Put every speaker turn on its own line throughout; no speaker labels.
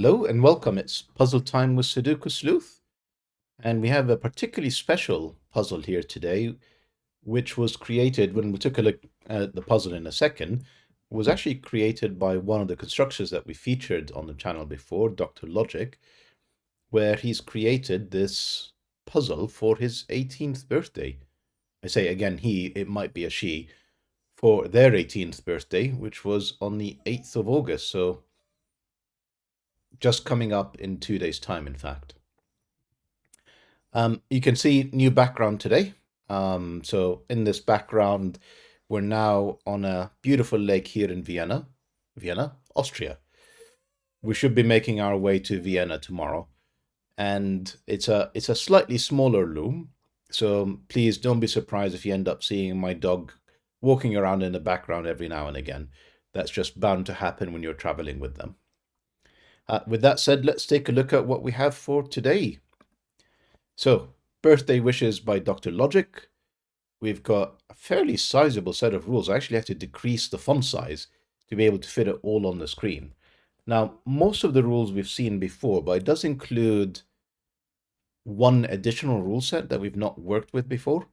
Hello and welcome. It's puzzle time with Sudoku Sleuth. And we have a particularly special puzzle here today, which was created when we took a look at the puzzle in a second, was actually created by one of the constructors that we featured on the channel before, Dr. Logic, where he's created this puzzle for his 18th birthday. I say again, it might be a she, for their 18th birthday, which was on the 8th of August. So just coming up in 2 days' time, in fact. You can see new background today. So in this background, we're now on a beautiful lake here in Vienna, Austria. We should be making our way to Vienna tomorrow, and it's a slightly smaller loom. So please don't be surprised if you end up seeing my dog walking around in the background every now and again. That's just bound to happen when you're traveling with them. With that said, let's take a look at what we have for today. So, birthday wishes by Dr. Logic. We've got a fairly sizable set of rules. I actually have to decrease the font size to be able to fit it all on the screen. Now, most of the rules we've seen before, but it does include one additional rule set that we've not worked with before.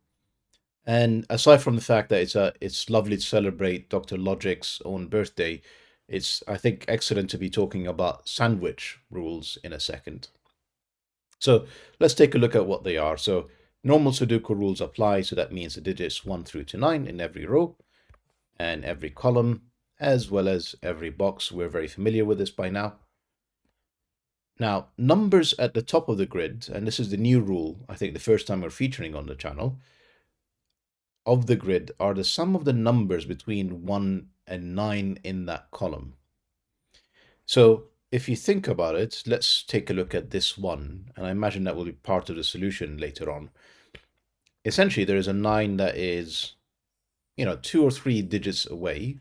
And aside from the fact that it's lovely to celebrate Dr. Logic's own birthday, it's, I think, excellent to be talking about sandwich rules in a second. So let's take a look at what they are. So normal Sudoku rules apply. So that means the digits 1 through to 9 in every row and every column, as well as every box. We're very familiar with this by now. Now, numbers at the top of the grid, and this is the new rule, I think the first time we're featuring on the channel, of the grid are the sum of the numbers between 1 and 9 in that column. So if you think about it, let's take a look at this one, and I imagine that will be part of the solution later on. Essentially, there is a 9 that is, 2 or 3 digits away.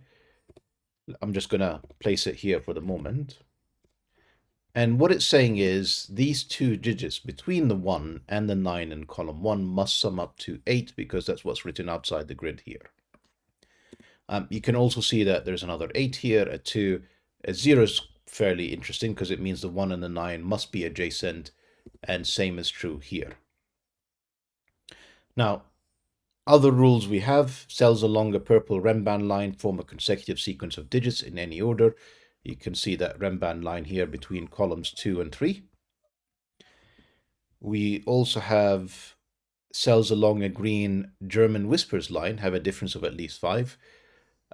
I'm just going to place it here for the moment. And what it's saying is these 2 digits between the 1 and the 9 in column 1 must sum up to 8, because that's what's written outside the grid here. You can also see that there's another 8 here, a 2, a 0 is fairly interesting because it means the 1 and the 9 must be adjacent, and same is true here. Now, other rules we have: cells along a purple renban line form a consecutive sequence of digits in any order. You can see that renban line here between columns 2 and 3. We also have cells along a green German whispers line have a difference of at least 5.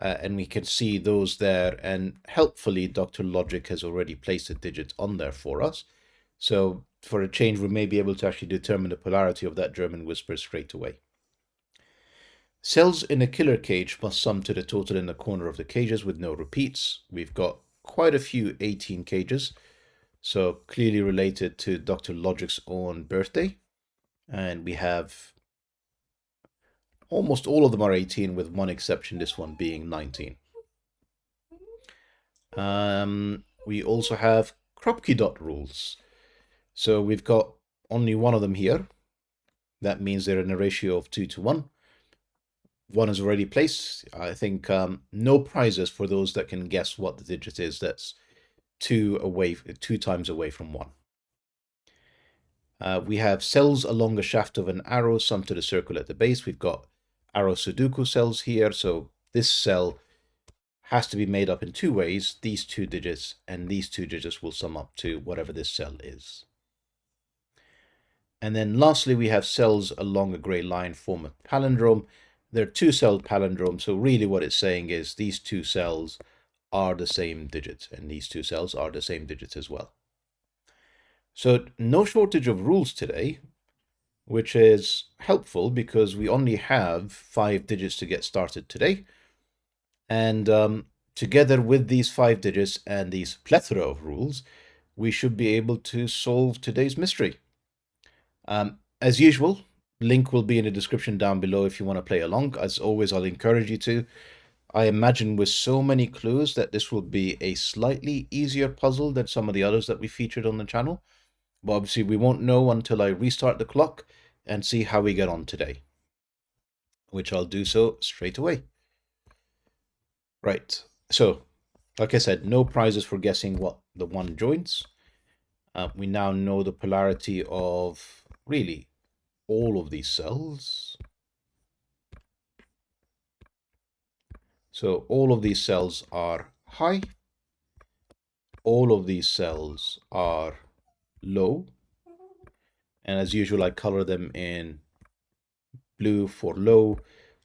And we can see those there, and helpfully Dr. Logic has already placed a digit on there for us. So for a change, we may be able to actually determine the polarity of that German whisper straight away. Cells in a killer cage must sum to the total in the corner of the cages with no repeats. We've got quite a few 18 cages, so clearly related to Dr. Logic's own birthday. And we have almost all of them are 18, with one exception, this one being 19. We also have Kropki dot rules. So we've got only one of them here. That means they're in a ratio of 2 to 1. One is already placed. I think no prizes for those that can guess what the digit is that's 2 times away from 1. We have cells along the shaft of an arrow sum to the circle at the base. We've got arrow Sudoku cells here. So this cell has to be made up in 2 ways. These 2 digits and these 2 digits will sum up to whatever this cell is. And then lastly, we have cells along a gray line form a palindrome. They're 2-celled palindrome. So really what it's saying is these 2 cells are the same digit, and these 2 cells are the same digits as well. So no shortage of rules today, which is helpful because we only have 5 digits to get started today. And together with these 5 digits and these plethora of rules, we should be able to solve today's mystery. As usual, link will be in the description down below if you want to play along. As always, I'll encourage you to. I imagine with so many clues that this will be a slightly easier puzzle than some of the others that we featured on the channel. But obviously we won't know until I restart the clock and see how we get on today, which I'll do so straight away. Right, so like I said, no prizes for guessing what the 1 joins. We now know the polarity of really all of these cells. So all of these cells are high, all of these cells are low, and as usual I color them in blue for low,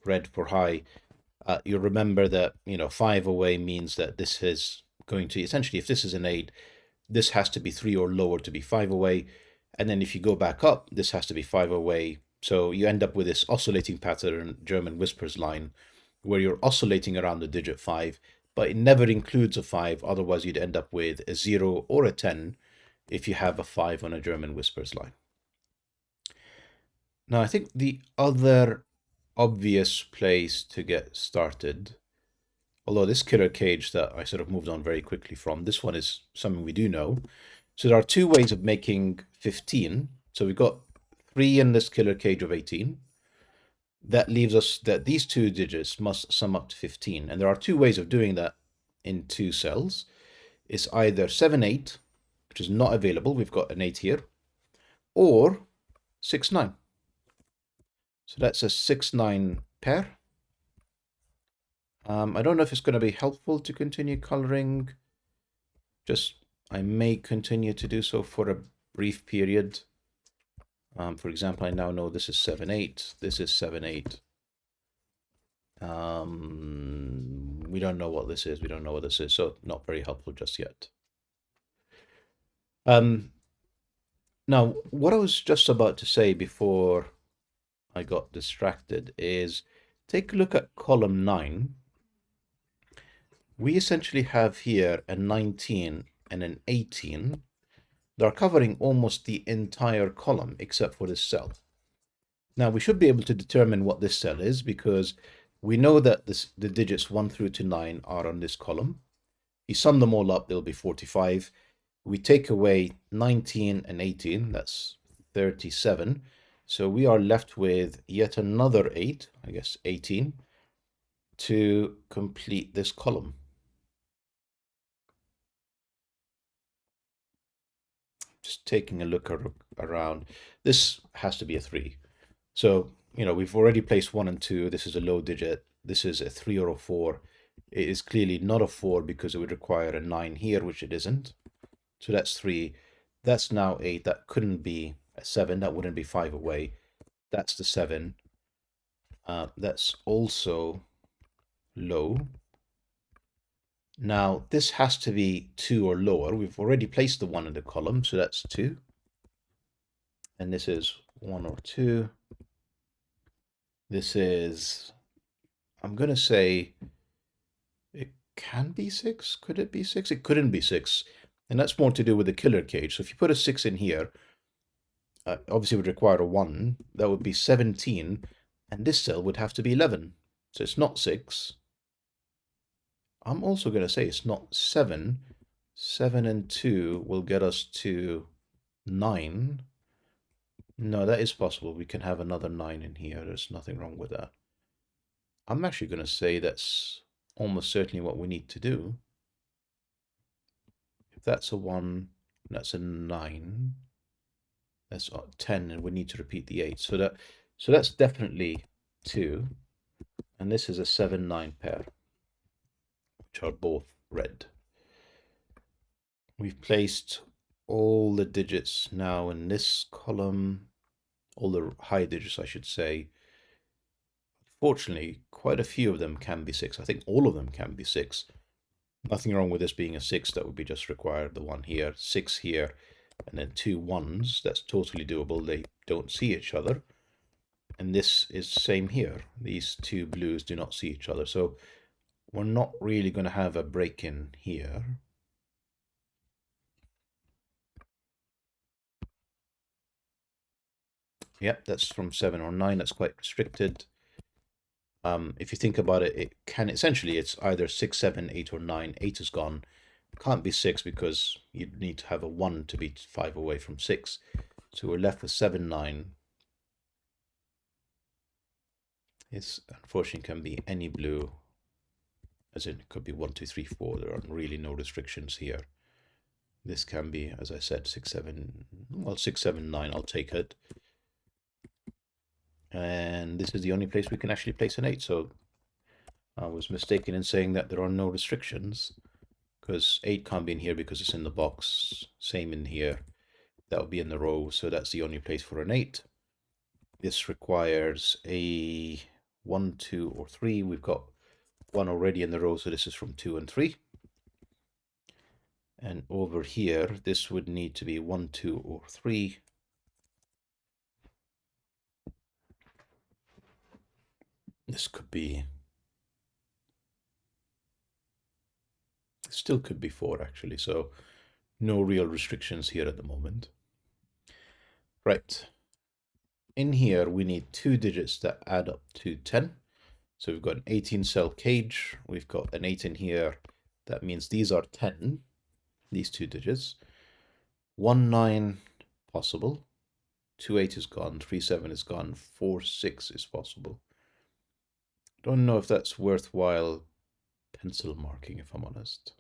red for high. You remember that 5 away means that this is going to essentially, if this is an 8, this has to be 3 or lower to be 5 away, and then if you go back up, this has to be 5 away. So you end up with this oscillating pattern, German whispers line, where you're oscillating around the digit 5, but it never includes a 5. Otherwise, you'd end up with a 0 or a 10 if you have a 5 on a German whispers line. Now, I think the other obvious place to get started, although this killer cage that I sort of moved on very quickly from, this one is something we do know. So there are two ways of making 15. So we've got 3 in this killer cage of 18. That leaves us that these two digits must sum up to 15. And there are two ways of doing that in two cells. It's either 7, 8, which is not available. We've got an 8 here, or 6, 9. So that's a 6, 9 pair. I don't know if it's going to be helpful to continue coloring. I may continue to do so for a brief period. For example, I now know this is 7, 8. This is 7, 8. We don't know what this is. We don't know what this is, so not very helpful just yet. Now, what I was just about to say before I got distracted is take a look at column 9. We essentially have here a 19 and an 18. They're covering almost the entire column except for this cell. Now we should be able to determine what this cell is because we know that the digits 1 through to 9 are on this column. You sum them all up, they'll be 45. We take away 19 and 18, that's 37. So we are left with yet another 8, I guess 18, to complete this column. Just taking a look around. This has to be a 3. So, we've already placed 1 and 2. This is a low digit. This is a 3 or a 4. It is clearly not a 4 because it would require a 9 here, which it isn't. So that's 3. That's now 8. That couldn't be a 7. That wouldn't be 5 away. That's the 7. That's also low. Now, this has to be 2 or lower. We've already placed the 1 in the column, so that's 2. And this is 1 or 2. This is, I'm going to say, it can be 6. Could it be 6? It couldn't be 6. And that's more to do with the killer cage. So if you put a 6 in here, obviously it would require a 1. That would be 17. And this cell would have to be 11. So it's not 6. I'm also going to say it's not 7. 7 and 2 will get us to 9. No, that is possible. We can have another 9 in here. There's nothing wrong with that. I'm actually going to say that's almost certainly what we need to do. If that's a 1, that's a 9. That's 10, and we need to repeat the 8. So that's definitely 2. And this is a 7, 9 pair, which are both red. We've placed all the digits now in this column, all the high digits, I should say. Fortunately, quite a few of them can be 6. I think all of them can be 6. Nothing wrong with this being a 6. That would be just required the 1 here, 6 here, and then 2 1s. That's totally doable. They don't see each other. And this is same here. These 2 blues do not see each other. So we're not really going to have a break-in here. Yep, that's from 7 or 9. That's quite restricted. If you think about it, it can essentially, it's either 6, 7, 8, or 9. 8 is gone. Can't be 6 because you'd need to have a 1 to be 5 away from 6. So we're left with 7, 9. It's unfortunately can be any blue, as in it could be 1, 2, 3, 4. There are really no restrictions here. This can be, as I said, 6, 7, well, 6, 7, 9, I'll take it. And this is the only place we can actually place an 8, so I was mistaken in saying that there are no restrictions, because 8 can't be in here because it's in the box. Same in here. That would be in the row, so that's the only place for an 8. This requires a 1, 2, or 3. We've got 1 already in the row, so this is from 2 and 3. And over here, this would need to be 1, 2, or 3. This could be... It still could be 4, actually, so no real restrictions here at the moment. Right. In here, we need 2 digits that add up to 10. So we've got an 18 cell cage. We've got an 8 in here. That means these are 10, these 2 digits. 1, 9 possible. 2, 8 is gone. 3, 7 is gone. 4, 6 is possible. Don't know if that's worthwhile pencil marking, if I'm honest.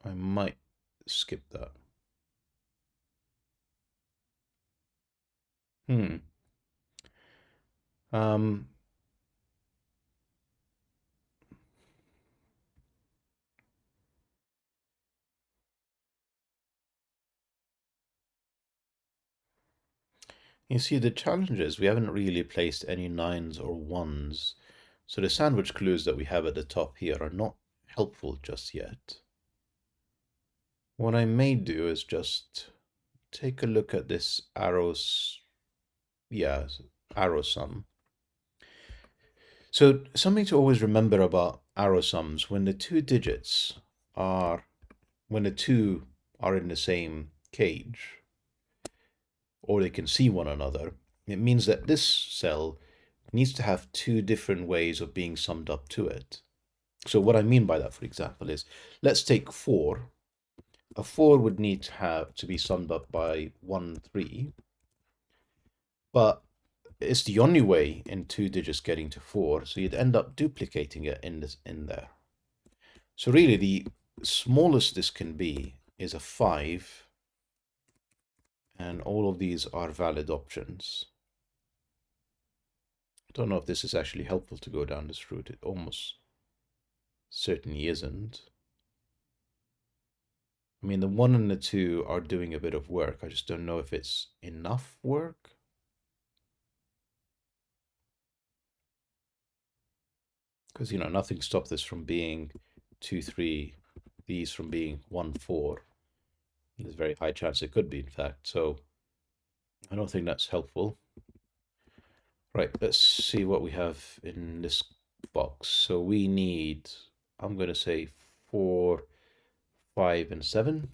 I might skip that. Um, you see, the challenge is we haven't really placed any 9s or 1s, so the sandwich clues that we have at the top here are not helpful just yet. What I may do is just take a look at this arrows, yeah, arrow sum. So something to always remember about arrow sums, when the 2 digits are, when the 2 are in the same cage, or they can see one another, it means that this cell needs to have 2 different ways of being summed up to it. So what I mean by that, for example, is let's take 4. A 4 would need to be summed up by 1, 3, but it's the only way in 2 digits getting to 4, so you'd end up duplicating it in there. So really, the smallest this can be is a 5, and all of these are valid options. I don't know if this is actually helpful to go down this route. It almost certainly isn't. I mean, the 1 and the 2 are doing a bit of work. I just don't know if it's enough work. Because, you know, nothing stopped this from being 2, 3, these from being 1, 4. There's a very high chance it could be, in fact. So I don't think that's helpful. Right, let's see what we have in this box. So we need, I'm going to say 4, 5, and 7,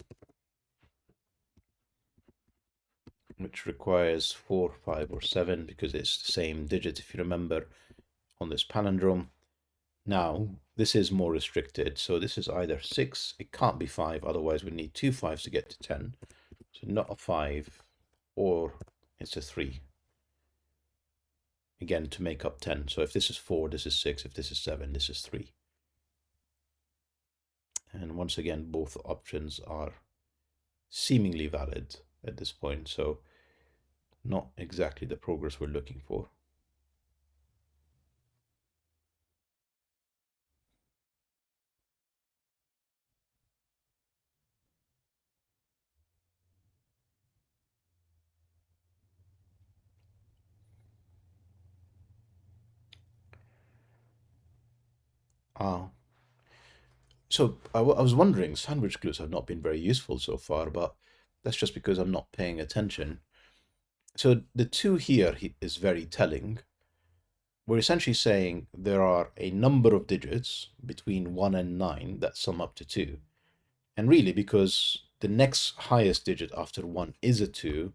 which requires 4, 5, or 7 because it's the same digit, if you remember, on this palindrome. Now, this is more restricted, so this is either 6, it can't be 5, otherwise we need 2 5s to get to 10. So not a 5, or it's a 3. Again, to make up 10. So if this is 4, this is 6. If this is 7, this is 3. And once again, both options are seemingly valid at this point, so not exactly the progress we're looking for. So I was wondering, sandwich clues have not been very useful so far, but that's just because I'm not paying attention. So the 2 here is very telling. We're essentially saying there are a number of digits between 1 and 9 that sum up to 2. And really, because the next highest digit after 1 is a 2,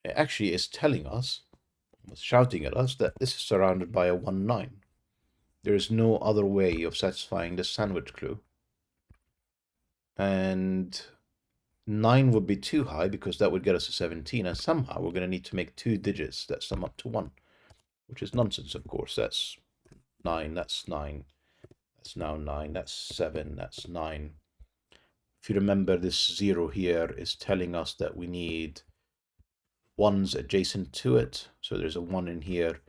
it actually is telling us, shouting at us, that this is surrounded by a 1, 9. There is no other way of satisfying the sandwich clue. And 9 would be too high because that would get us to 17, and somehow we're going to need to make 2 digits that sum up to 1, which is nonsense, of course. That's 9, that's That's now 9. That's 7. That's 9. If you remember, this 0 here is telling us that we need ones adjacent to it. So there's a 1 in here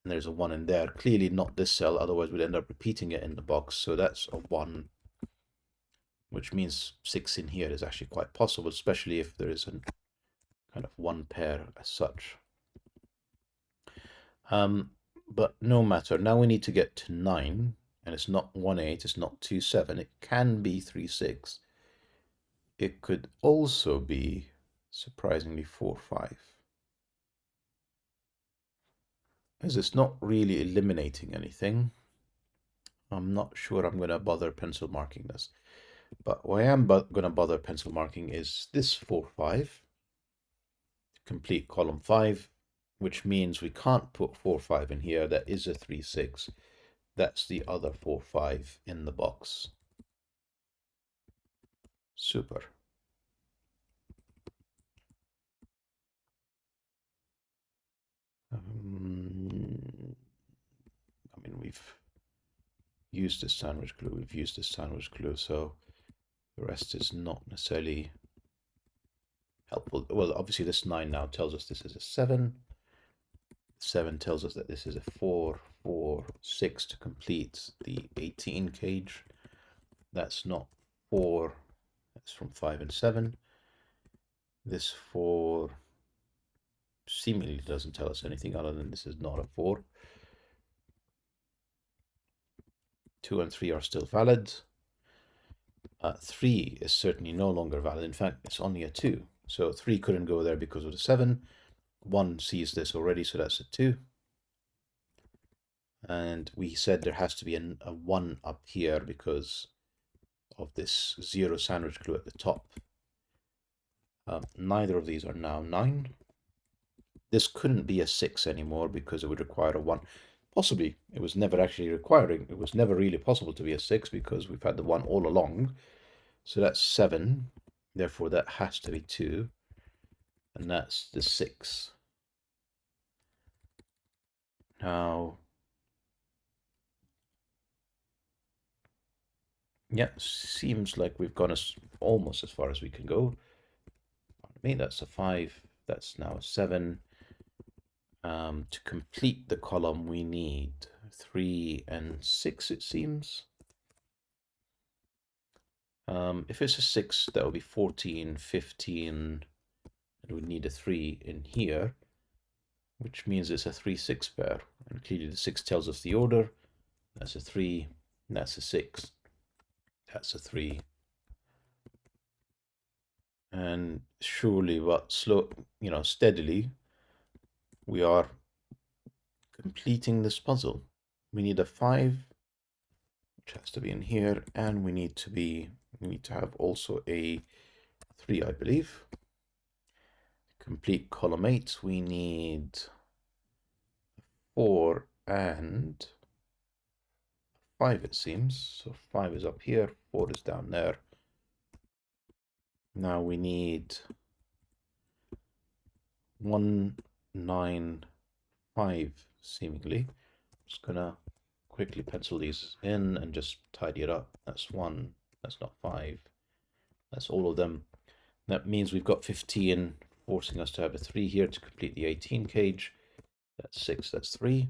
and there's a 1 in there. Clearly not this cell, otherwise we'd end up repeating it in the box. So that's a 1, which means 6 in here is actually quite possible, especially if there is a kind of 1 pair as such. But no matter. Now we need to get to 9, and it's not 1 8, it's not 2 7. It can be 3 6. It could also be, surprisingly, 4 5. As it's not really eliminating anything, I'm not sure I'm going to bother pencil marking this. But what I am going to bother pencil marking is this 4 5, complete column 5, which means we can't put 4 5 in here. That is a 3 6. That's the other 4 5 in the box. Super. I mean, we've used this sandwich glue, so the rest is not necessarily helpful. Well, obviously this 9 now tells us this is a 7. 7 tells us that this is a 4, 4, 6 to complete the 18 cage. That's not 4, that's from 5 and 7. This 4 seemingly doesn't tell us anything other than this is not a 4. 2 and 3 are still valid. 3 is certainly no longer valid. In fact, it's only a 2. So 3 couldn't go there because of the 7. 1 sees this already, so that's a 2. And we said there has to be a 1 up here because of this 0 sandwich glue at the top. Neither of these are now 9. This couldn't be a 6 anymore because it would require a 1. Possibly, it was never actually requiring, it was never really possible to be a 6 because we've had the 1 all along. So that's 7, therefore that has to be 2, and that's the 6. Now, yeah, seems like we've gone almost as far as we can go. Pardon me, that's a 5, that's now a 7. To complete the column, we need 3 and 6, it seems. If it's a 6, that would be 14, 15, and we need a 3 in here, which means it's a 3 6 pair. And clearly the 6 tells us the order. That's a 3, that's a 6, that's a 3. And surely, but steadily, we are completing this puzzle. We need a 5, which has to be in here, and we need to have also a 3, I believe. Complete column 8, we need 4 and 5, it seems. So 5 is up here, 4 is down there. Now we need 1, 9, 5, seemingly. Just gonna quickly pencil these in and just tidy it up. That's 1, that's not 5, that's all of them. That means we've got 15, forcing us to have a 3 here to complete the 18 cage. That's 6, that's 3.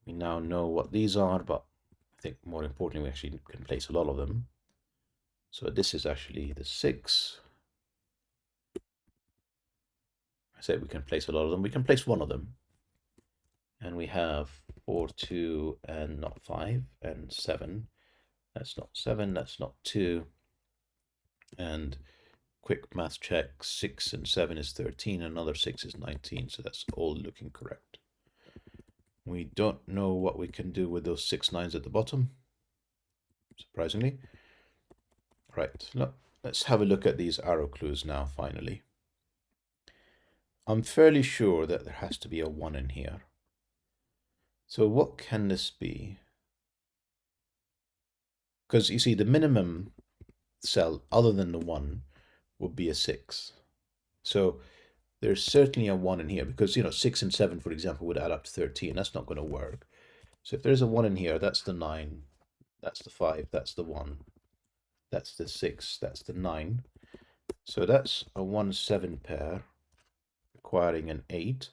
We now know what these are, but I think more importantly, we actually can place a lot of them. So this is actually the 6. I said we can place a lot of them. We can place one of them. And we have 4, 2, and not 5, and 7. That's not 7, that's not 2. And quick math check, 6 and 7 is 13, another 6 is 19, so that's all looking correct. We don't know what we can do with those 6 9s at the bottom, surprisingly. Right, look, let's have a look at these arrow clues now, finally. I'm fairly sure that there has to be a 1 in here. So what can this be? Because you see, the minimum cell, other than the 1, would be a 6. So there's certainly a 1 in here because, 6 and 7, for example, would add up to 13. That's not going to work. So if there's a 1 in here, that's the 9. that's the 5, that's the 1, that's the 6, that's the 9. So that's a 1-7 pair requiring an 8.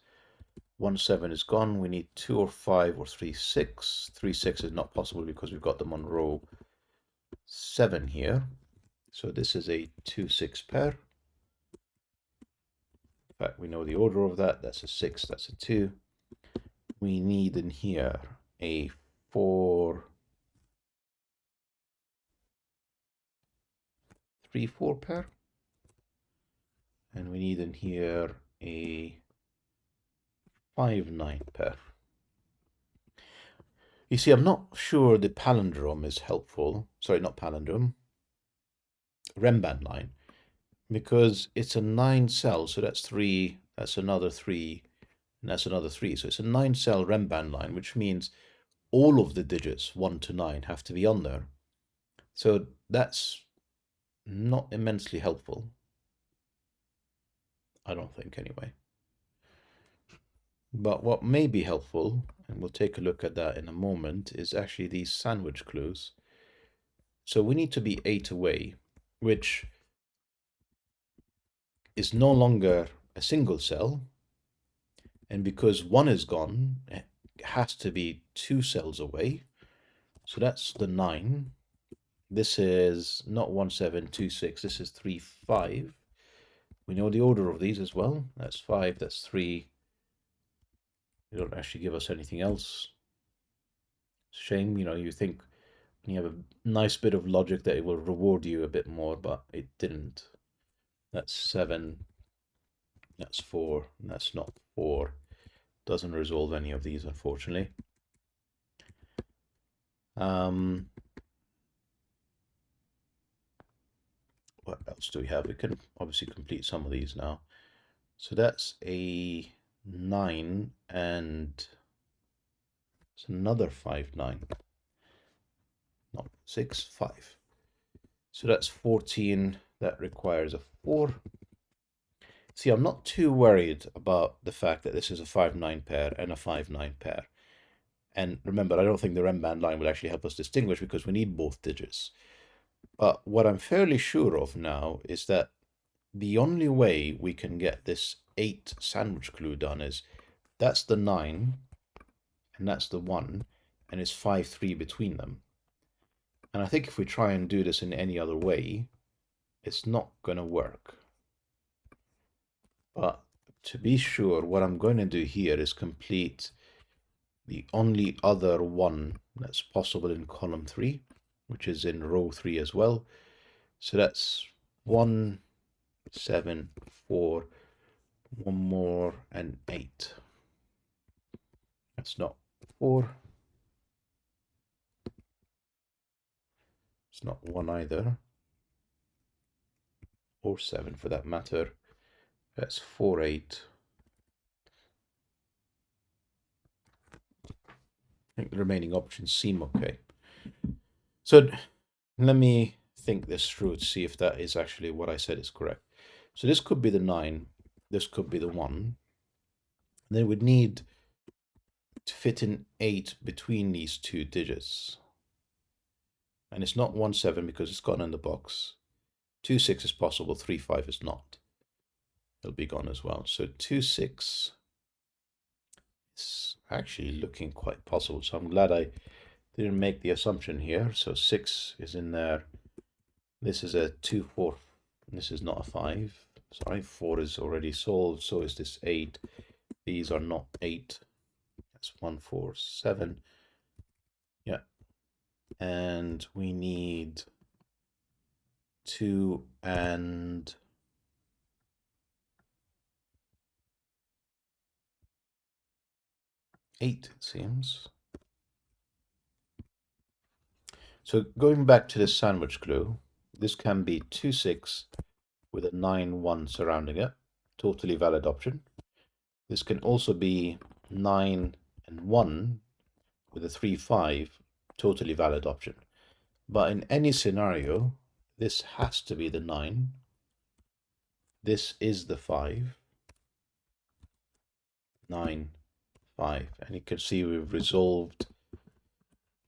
1-7 is gone. We need 2 or 5 or 3-6. 3-6 is not possible because we've got them on row 7 here. So this is a 2-6 pair. In fact, we know the order of that. That's a 6, that's a 2. We need in here a 4-3-4 pair. And we need in here a 5-9 pair. You see, I'm not sure the palindrome is helpful. Sorry, not palindrome. Renban line. Because it's a 9 cell, so that's 3, that's another 3, and that's another 3. So it's a 9 cell renban line, which means all of the digits 1 to 9 have to be on there. So that's not immensely helpful. I don't think, anyway. But what may be helpful, and we'll take a look at that in a moment, is actually these sandwich clues. So we need to be 8 away, which is no longer a single cell. And because 1 is gone, it has to be 2 cells away. So that's the 9. This is not 1-7, 2-6. This is 3-5. We know the order of these as well. That's 5, that's 3. They don't actually give us anything else. Shame, you know, you think when you have a nice bit of logic that it will reward you a bit more, but it didn't. That's 7. That's 4. That's not 4. Doesn't resolve any of these, unfortunately. What else do we have? We can obviously complete some of these now. So that's a 9 and it's another 5-9. Not 6, 5. So that's 14. That requires a 4. See, I'm not too worried about the fact that this is a 5-9 pair and a 5-9 pair. And remember, I don't think the renban line will actually help us distinguish because we need both digits. But what I'm fairly sure of now is that the only way we can get this 8 sandwich clue done is that's the 9 and that's the 1 and it's 5-3 between them. And I think if we try and do this in any other way, it's not going to work. But to be sure, what I'm going to do here is complete the only other one that's possible in column 3, which is in row 3 as well. So that's 1, 7, 4, 1 more, and 8. That's not 4. It's not 1 either. Or 7 for that matter. That's 4, 8. I think the remaining options seem okay. So let me think this through to see if that is actually what I said is correct. So this could be the 9. This could be the 1. Then we'd need to fit in 8 between these two digits. And it's not 1-7 because it's gone in the box. 2-6 is possible, 3-5 is not. It'll be gone as well. So 2-6 is actually looking quite possible. So I'm glad I didn't make the assumption here. So 6 is in there. This is a 2-4. This is not a 5. Sorry, 4 is already solved. So is this 8. These are not 8. That's 1, 4, 7. Yeah. And we need 2 and 8, it seems. So going back to this sandwich clue, this can be 2-6 with a 9-1 surrounding it. Totally valid option. This can also be 9 and 1 with a 3-5. Totally valid option. But in any scenario, this has to be the 9. This is the 5. 9, 5. And you can see we've resolved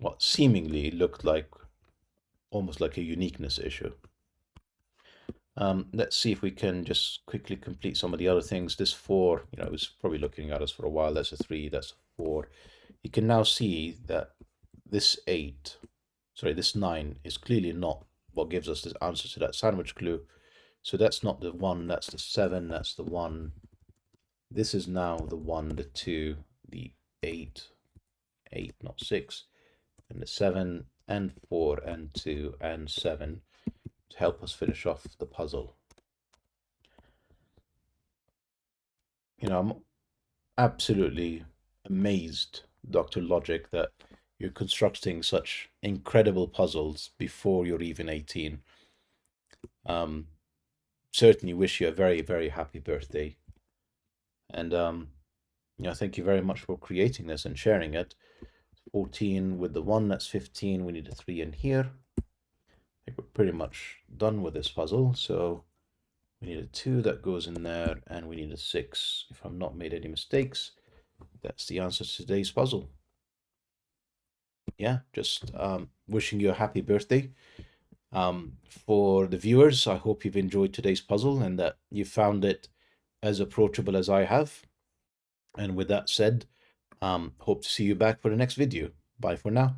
what seemingly looked like almost like a uniqueness issue. Let's see if we can just quickly complete some of the other things. This 4, it was probably looking at us for a while. That's a 3, that's a 4. You can now see that this 8, sorry, this 9 is clearly not what gives us the answer to that sandwich clue. So that's not the 1, that's the 7, that's the 1. This is now the 1, the 2, the 8, 8, not 6, and the 7, and 4, and 2, and 7 to help us finish off the puzzle. I'm absolutely amazed, Dr. Logic, that you're constructing such incredible puzzles before you're even 18. Certainly wish you a very, very happy birthday. And thank you very much for creating this and sharing it. 14 with the 1, that's 15. We need a 3 in here. I think we're pretty much done with this puzzle. So we need a 2 that goes in there, and we need a 6. If I've not made any mistakes, that's the answer to today's puzzle. Yeah, just wishing you a happy birthday. For the viewers, I hope you've enjoyed today's puzzle and that you found it as approachable as I have. And with that said, hope to see you back for the next video. Bye for now.